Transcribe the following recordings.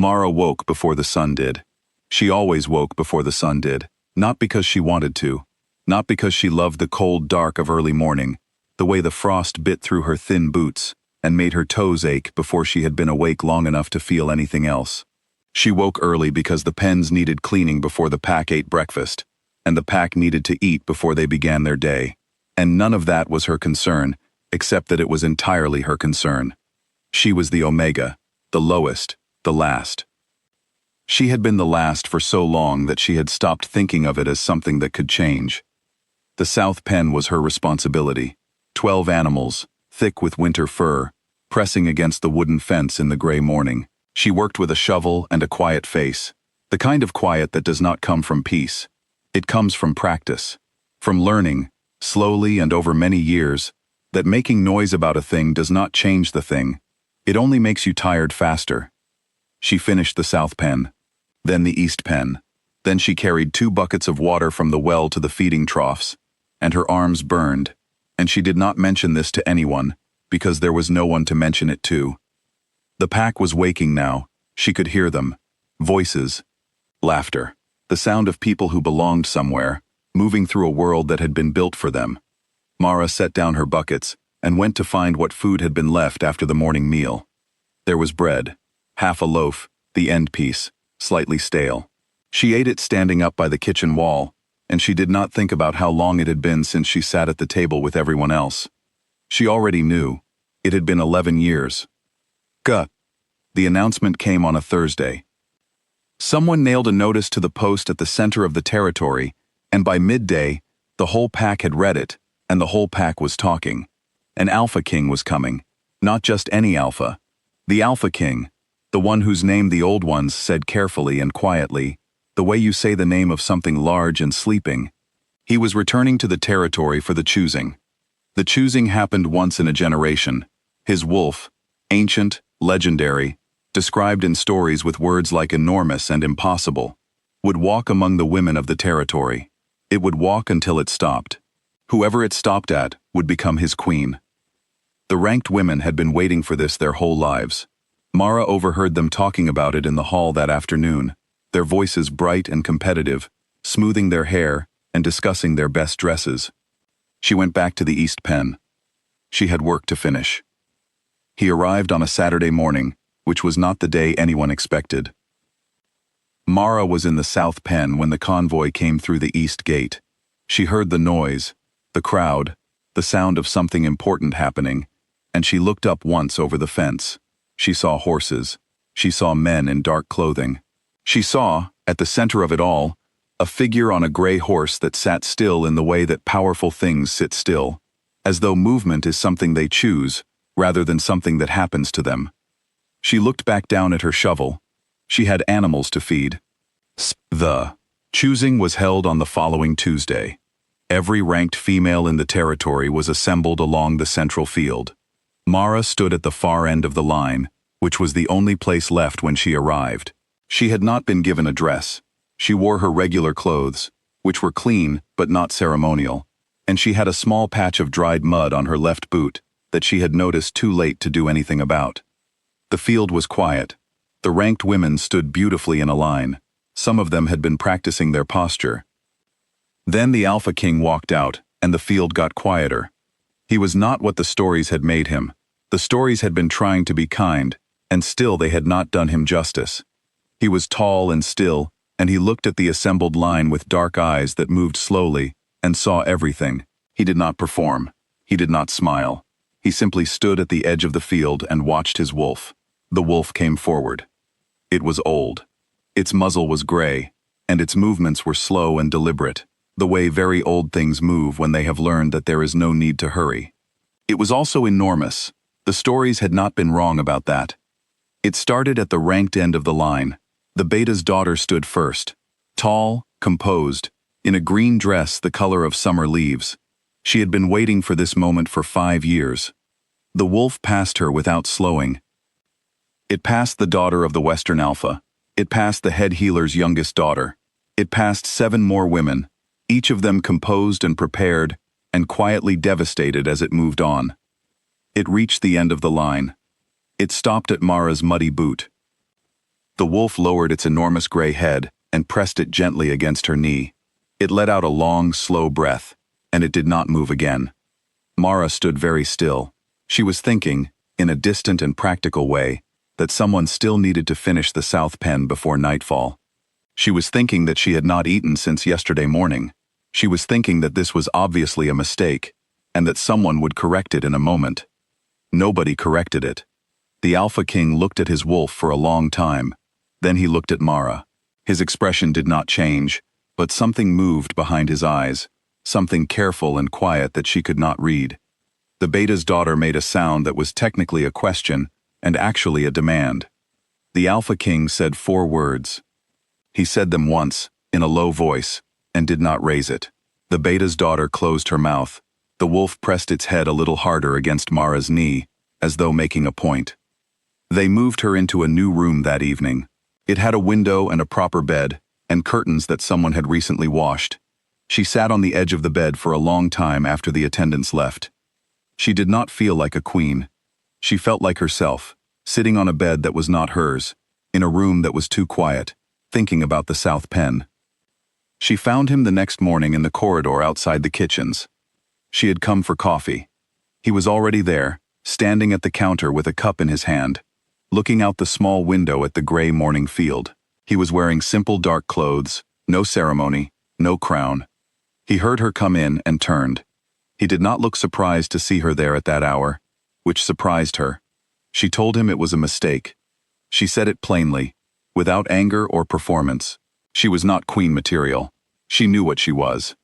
Mara woke before the sun did. She always woke before the sun did, not because she wanted to, not because she loved the cold dark of early morning, the way the frost bit through her thin boots and made her toes ache before she had been awake long enough to feel anything else. She woke early because the pens needed cleaning before the pack ate breakfast, and the pack needed to eat before they began their day. And none of that was her concern, except that it was entirely her concern. She was the omega, the lowest, the last. She had been the last for so long that she had stopped thinking of it as something that could change. The south pen was her responsibility. 12 animals, thick with winter fur, pressing against the wooden fence in the gray morning. She worked with a shovel and a quiet face, the kind of quiet that does not come from peace. It comes from practice, from learning, slowly and over many years, that making noise about a thing does not change the thing. It only makes you tired faster. She finished the south pen, then the east pen. Then she carried 2 buckets of water from the well to the feeding troughs, and her arms burned, and she did not mention this to anyone, because there was no one to mention it to. The pack was waking now. She could hear them. Voices. Laughter. The sound of people who belonged somewhere, moving through a world that had been built for them. Mara set down her buckets and went to find what food had been left after the morning meal. There was bread, half a loaf, the end piece, slightly stale. She ate it standing up by the kitchen wall, and she did not think about how long it had been since she sat at the table with everyone else. She already knew. It had been 11 years. Gut. The announcement came on a Thursday. Someone nailed a notice to the post at the center of the territory, and by midday, the whole pack had read it, and the whole pack was talking. An Alpha King was coming. Not just any Alpha. The Alpha King, the one whose name the old ones said carefully and quietly, the way you say the name of something large and sleeping. He was returning to the territory for the choosing. The choosing happened once in a generation. His wolf, ancient, legendary, described in stories with words like enormous and impossible, would walk among the women of the territory. It would walk until it stopped. Whoever it stopped at would become his queen. The ranked women had been waiting for this their whole lives. Mara overheard them talking about it in the hall that afternoon, their voices bright and competitive, smoothing their hair and discussing their best dresses. She went back to the East Pen. She had work to finish. He arrived on a Saturday morning, which was not the day anyone expected. Mara was in the South Pen when the convoy came through the East Gate. She heard the noise, the crowd, the sound of something important happening, and she looked up once over the fence. She saw horses. She saw men in dark clothing. She saw, at the center of it all, a figure on a gray horse that sat still in the way that powerful things sit still, as though movement is something they choose, rather than something that happens to them. She looked back down at her shovel. She had animals to feed. The choosing was held on the following Tuesday. Every ranked female in the territory was assembled along the central field. Mara stood at the far end of the line, which was the only place left when she arrived. She had not been given a dress. She wore her regular clothes, which were clean but not ceremonial, and she had a small patch of dried mud on her left boot that she had noticed too late to do anything about. The field was quiet. The ranked women stood beautifully in a line. Some of them had been practicing their posture. Then the Alpha King walked out, and the field got quieter. He was not what the stories had made him. The stories had been trying to be kind, and still they had not done him justice. He was tall and still, and he looked at the assembled line with dark eyes that moved slowly, and saw everything. He did not perform. He did not smile. He simply stood at the edge of the field and watched his wolf. The wolf came forward. It was old. Its muzzle was gray, and its movements were slow and deliberate, the way very old things move when they have learned that there is no need to hurry. It was also enormous. The stories had not been wrong about that. It started at the ranked end of the line. The beta's daughter stood first, tall, composed, in a green dress the color of summer leaves. She had been waiting for this moment for 5 years. The wolf passed her without slowing. It passed the daughter of the Western Alpha. It passed the head healer's youngest daughter. It passed 7 more women, each of them composed and prepared, and quietly devastated as it moved on. It reached the end of the line. It stopped at Mara's muddy boot. The wolf lowered its enormous gray head and pressed it gently against her knee. It let out a long, slow breath, and it did not move again. Mara stood very still. She was thinking, in a distant and practical way, that someone still needed to finish the south pen before nightfall. She was thinking that she had not eaten since yesterday morning. She was thinking that this was obviously a mistake, and that someone would correct it in a moment. Nobody corrected it. The Alpha King looked at his wolf for a long time. Then he looked at Mara. His expression did not change, but something moved behind his eyes, something careful and quiet that she could not read. The Beta's daughter made a sound that was technically a question and actually a demand. The Alpha King said 4 words. He said them once, in a low voice, and did not raise it. The Beta's daughter closed her mouth. The wolf pressed its head a little harder against Mara's knee, as though making a point. They moved her into a new room that evening. It had a window and a proper bed, and curtains that someone had recently washed. She sat on the edge of the bed for a long time after the attendants left. She did not feel like a queen. She felt like herself, sitting on a bed that was not hers, in a room that was too quiet, thinking about the South Pen. She found him the next morning in the corridor outside the kitchens. She had come for coffee. He was already there, standing at the counter with a cup in his hand, looking out the small window at the gray morning field. He was wearing simple dark clothes, no ceremony, no crown. He heard her come in and turned. He did not look surprised to see her there at that hour, which surprised her. She told him it was a mistake. She said it plainly, without anger or performance. She was not queen material. She knew what she was.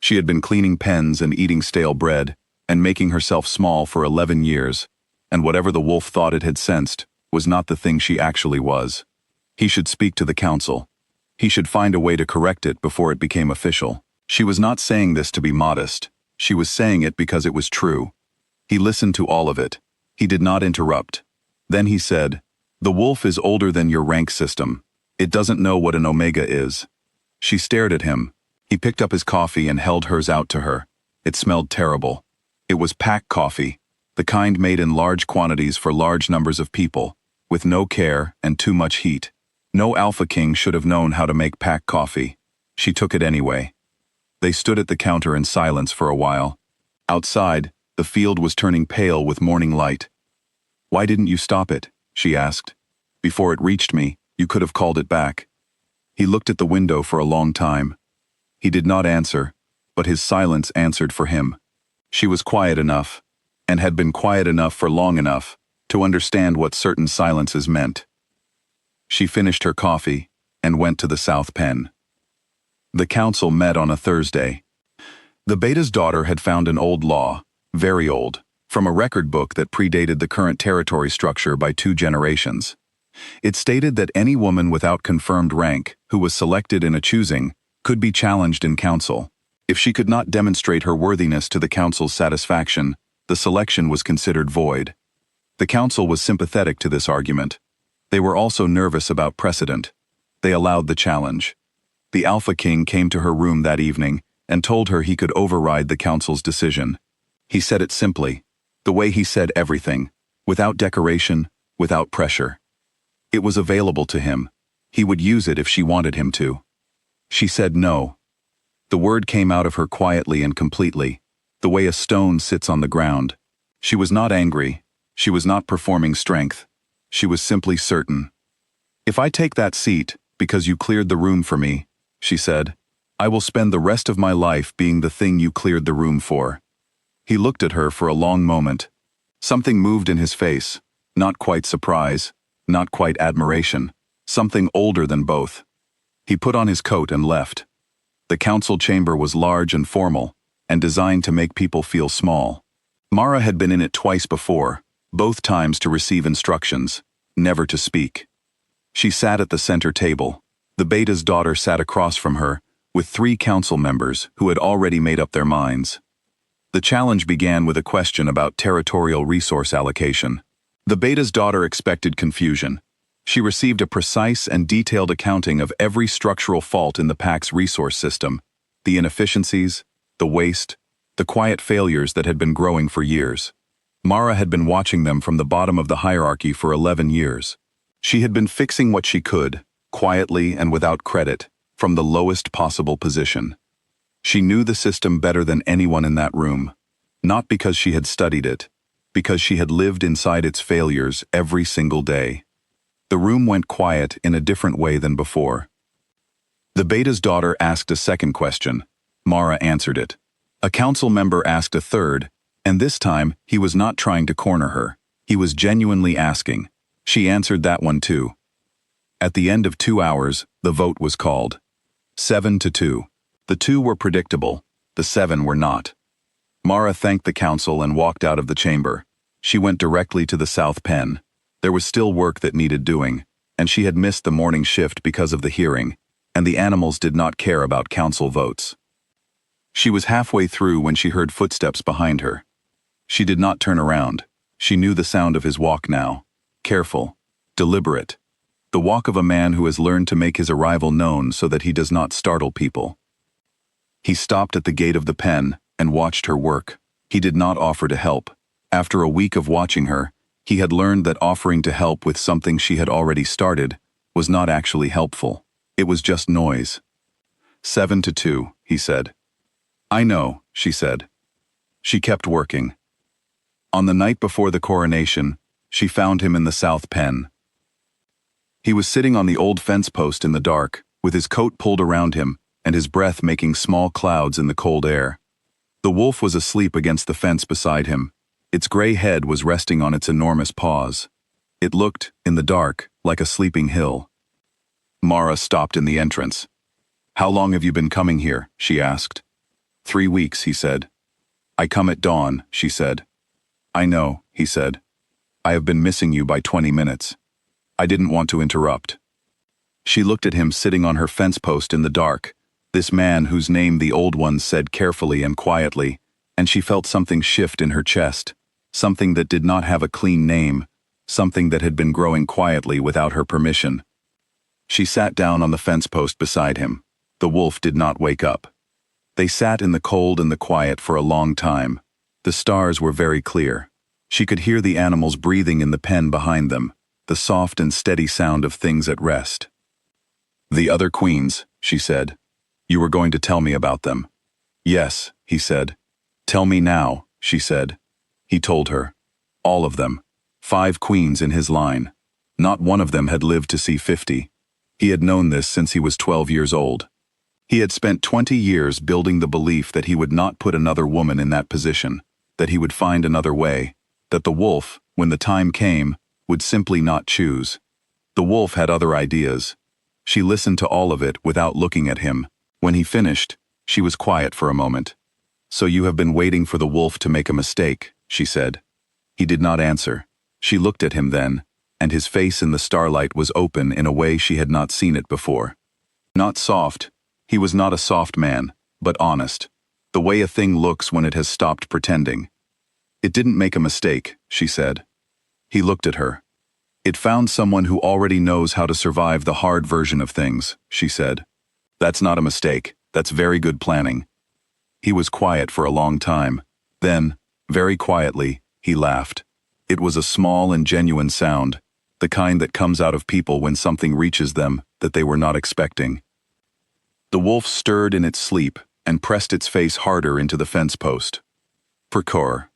She had been cleaning pens and eating stale bread, and making herself small for 11 years, and whatever the wolf thought it had sensed was not the thing she actually was. He should speak to the council. He should find a way to correct it before it became official. She was not saying this to be modest. She was saying it because it was true. He listened to all of it. He did not interrupt. Then he said, "The wolf is older than your rank system. It doesn't know what an omega is." She stared at him. He picked up his coffee and held hers out to her. It smelled terrible. It was pack coffee, the kind made in large quantities for large numbers of people, with no care and too much heat. No Alpha King should have known how to make pack coffee. She took it anyway. They stood at the counter in silence for a while. Outside, the field was turning pale with morning light. "Why didn't you stop it?" she asked. "Before it reached me, you could have called it back." He looked at the window for a long time. He did not answer, but his silence answered for him. She was quiet enough, and had been quiet enough for long enough, to understand what certain silences meant. She finished her coffee, and went to the South Pen. The council met on a Thursday. The Beta's daughter had found an old law, very old, from a record book that predated the current territory structure by 2 generations. It stated that any woman without confirmed rank, who was selected in a choosing, could be challenged in council. If she could not demonstrate her worthiness to the council's satisfaction, the selection was considered void. The council was sympathetic to this argument. They were also nervous about precedent. They allowed the challenge. The Alpha King came to her room that evening and told her he could override the council's decision. He said it simply, the way he said everything, without decoration, without pressure. It was available to him. He would use it if she wanted him to. She said no. The word came out of her quietly and completely, the way a stone sits on the ground. She was not angry. She was not performing strength. She was simply certain. "If I take that seat, because you cleared the room for me," she said, "I will spend the rest of my life being the thing you cleared the room for." He looked at her for a long moment. Something moved in his face, not quite surprise, not quite admiration, something older than both. He put on his coat and left. The council chamber was large and formal, and designed to make people feel small. Mara had been in it twice before, both times to receive instructions, never to speak. She sat at the center table. The Beta's daughter sat across from her, with 3 council members who had already made up their minds. The challenge began with a question about territorial resource allocation. The Beta's daughter expected confusion. She received a precise and detailed accounting of every structural fault in the pack's resource system, the inefficiencies, the waste, the quiet failures that had been growing for years. Mara had been watching them from the bottom of the hierarchy for 11 years. She had been fixing what she could, quietly and without credit, from the lowest possible position. She knew the system better than anyone in that room, not because she had studied it, because she had lived inside its failures every single day. The room went quiet in a different way than before. The beta's daughter asked a second question. Mara answered it. A council member asked a third, and this time he was not trying to corner her. He was genuinely asking. She answered that one too. At the end of 2 hours, the vote was called. 7-2. The 2 were predictable, the 7 were not. Mara thanked the council and walked out of the chamber. She went directly to the South Pen. There was still work that needed doing, and she had missed the morning shift because of the hearing, and the animals did not care about council votes. She was halfway through when she heard footsteps behind her. She did not turn around. She knew the sound of his walk now. Careful, deliberate. The walk of a man who has learned to make his arrival known so that he does not startle people. He stopped at the gate of the pen and watched her work. He did not offer to help. After a week of watching her, he had learned that offering to help with something she had already started was not actually helpful. It was just noise. 7-2, he said. I know, she said. She kept working. On the night before the coronation, she found him in the South Pen. He was sitting on the old fence post in the dark, with his coat pulled around him and his breath making small clouds in the cold air. The wolf was asleep against the fence beside him. Its gray head was resting on its enormous paws. It looked, in the dark, like a sleeping hill. Mara stopped in the entrance. How long have you been coming here? She asked. 3 weeks, he said. I come at dawn, she said. I know, he said. I have been missing you by 20 minutes. I didn't want to interrupt. She looked at him sitting on her fence post in the dark, this man whose name the old one said carefully and quietly, and she felt something shift in her chest, something that did not have a clean name, something that had been growing quietly without her permission. She sat down on the fence post beside him. The wolf did not wake up. They sat in the cold and the quiet for a long time. The stars were very clear. She could hear the animals breathing in the pen behind them, the soft and steady sound of things at rest. The other queens, she said. You were going to tell me about them. Yes, he said. Tell me now, she said. He told her. All of them. 5 queens in his line. Not one of them had lived to see 50. He had known this since he was 12 years old. He had spent 20 years building the belief that he would not put another woman in that position, that he would find another way, that the wolf, when the time came, would simply not choose. The wolf had other ideas. She listened to all of it without looking at him. When he finished, she was quiet for a moment. So you have been waiting for the wolf to make a mistake, she said. He did not answer. She looked at him then, and his face in the starlight was open in a way she had not seen it before. Not soft. He was not a soft man, but honest. The way a thing looks when it has stopped pretending. It didn't make a mistake, she said. He looked at her. It found someone who already knows how to survive the hard version of things, she said. That's not a mistake. That's very good planning. He was quiet for a long time. Then, very quietly, he laughed. It was a small and genuine sound, the kind that comes out of people when something reaches them that they were not expecting. The wolf stirred in its sleep and pressed its face harder into the fence post. Percor.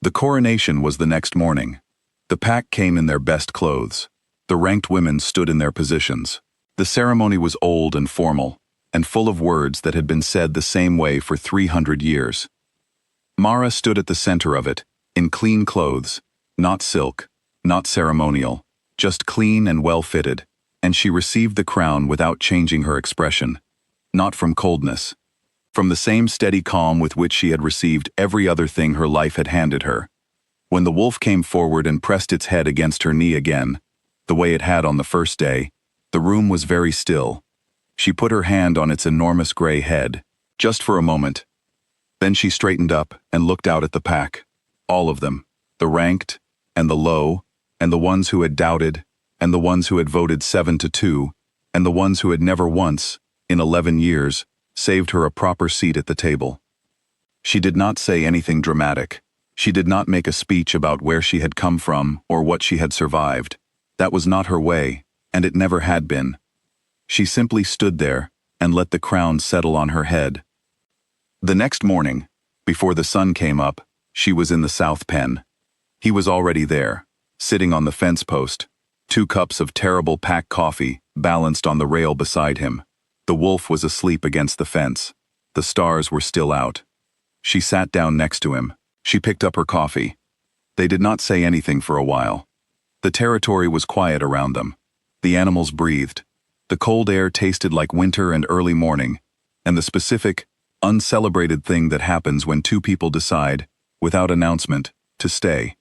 The coronation was the next morning. The pack came in their best clothes. The ranked women stood in their positions. The ceremony was old and formal, and full of words that had been said the same way for 300 years. Mara stood at the center of it, in clean clothes, not silk, not ceremonial, just clean and well-fitted, and she received the crown without changing her expression. Not from coldness. From the same steady calm with which she had received every other thing her life had handed her. When the wolf came forward and pressed its head against her knee again, the way it had on the first day, the room was very still. She put her hand on its enormous gray head, just for a moment. Then she straightened up and looked out at the pack. All of them, the ranked, and the low, and the ones who had doubted, and the ones who had voted 7-2, and the ones who had never once, in 11 years, saved her a proper seat at the table. She did not say anything dramatic. She did not make a speech about where she had come from or what she had survived. That was not her way, and it never had been. She simply stood there and let the crown settle on her head. The next morning, before the sun came up, she was in the south pen. He was already there, sitting on the fence post, 2 cups of terrible pack coffee balanced on the rail beside him. The wolf was asleep against the fence. The stars were still out. She sat down next to him. She picked up her coffee. They did not say anything for a while. The territory was quiet around them. The animals breathed. The cold air tasted like winter and early morning, and the specific, uncelebrated thing that happens when 2 people decide, without announcement, to stay.